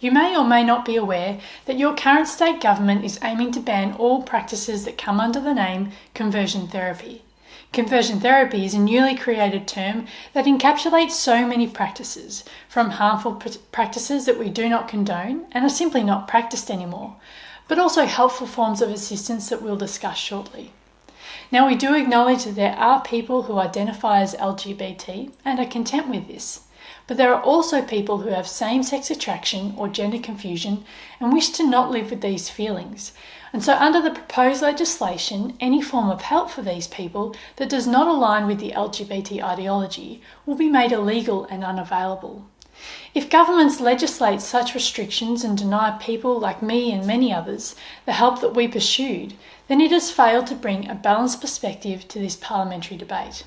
You may or may not be aware that your current state government is aiming to ban all practices that come under the name conversion therapy. Conversion therapy is a newly created term that encapsulates so many practices, from harmful practices that we do not condone and are simply not practiced anymore, but also helpful forms of assistance that we'll discuss shortly. Now, we do acknowledge that there are people who identify as LGBT and are content with this, but there are also people who have same-sex attraction or gender confusion and wish to not live with these feelings. And so under the proposed legislation, any form of help for these people that does not align with the LGBT ideology will be made illegal and unavailable. If governments legislate such restrictions and deny people like me and many others the help that we pursued, then it has failed to bring a balanced perspective to this parliamentary debate.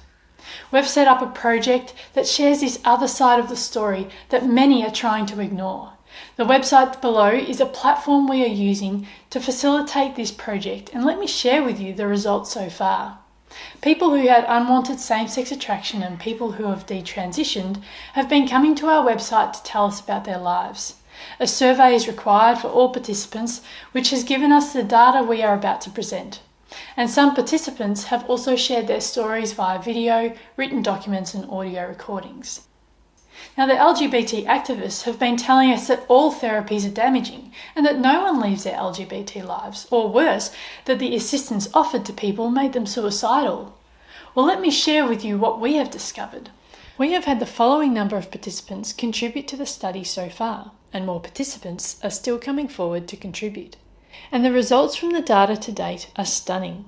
We've set up a project that shares this other side of the story that many are trying to ignore. The website below is a platform we are using to facilitate this project, and let me share with you the results so far. People who had unwanted same-sex attraction and people who have detransitioned have been coming to our website to tell us about their lives. A survey is required for all participants, which has given us the data we are about to present. And some participants have also shared their stories via video, written documents and audio recordings. Now, the LGBT activists have been telling us that all therapies are damaging and that no one leaves their LGBT lives, or worse, that the assistance offered to people made them suicidal. Well, let me share with you what we have discovered. We have had the following number of participants contribute to the study so far, and more participants are still coming forward to contribute. And the results from the data to date are stunning.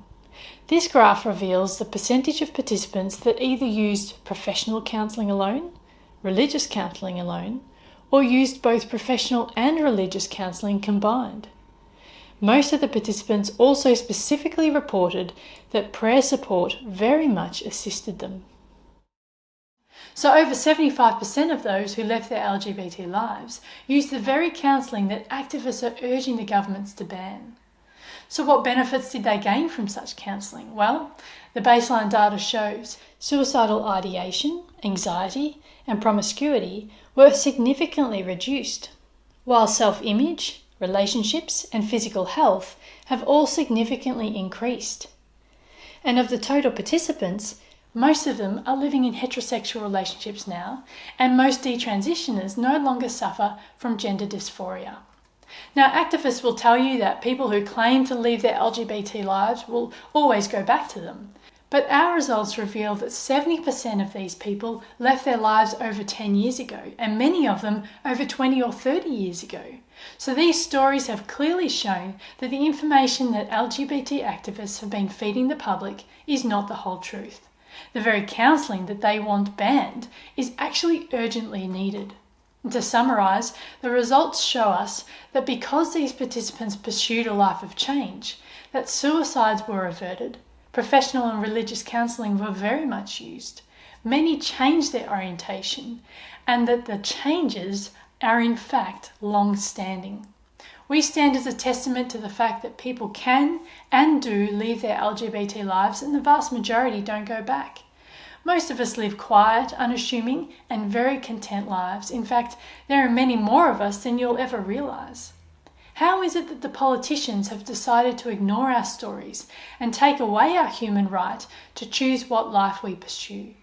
This graph reveals the percentage of participants that either used professional counselling alone, religious counselling alone, or used both professional and religious counselling combined. Most of the participants also specifically reported that prayer support very much assisted them. So over 75% of those who left their LGBT lives used the very counselling that activists are urging the governments to ban. So what benefits did they gain from such counselling? Well, the baseline data shows suicidal ideation, anxiety, and promiscuity were significantly reduced, while self-image, relationships, and physical health have all significantly increased. And of the total participants, most of them are living in heterosexual relationships now, and most detransitioners no longer suffer from gender dysphoria. Now, activists will tell you that people who claim to leave their LGBT lives will always go back to them. But our results reveal that 70% of these people left their lives over 10 years ago, and many of them over 20 or 30 years ago. So these stories have clearly shown that the information that LGBT activists have been feeding the public is not the whole truth. The very counselling that they want banned is actually urgently needed. And to summarise, the results show us that because these participants pursued a life of change, that suicides were averted, professional and religious counselling were very much used, many changed their orientation, and that the changes are in fact long-standing. We stand as a testament to the fact that people can and do leave their LGBT lives, and the vast majority don't go back. Most of us live quiet, unassuming, and very content lives. In fact, there are many more of us than you'll ever realise. How is it that the politicians have decided to ignore our stories and take away our human right to choose what life we pursue?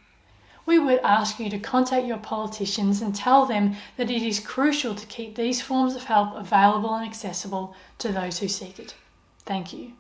We would ask you to contact your politicians and tell them that it is crucial to keep these forms of help available and accessible to those who seek it. Thank you.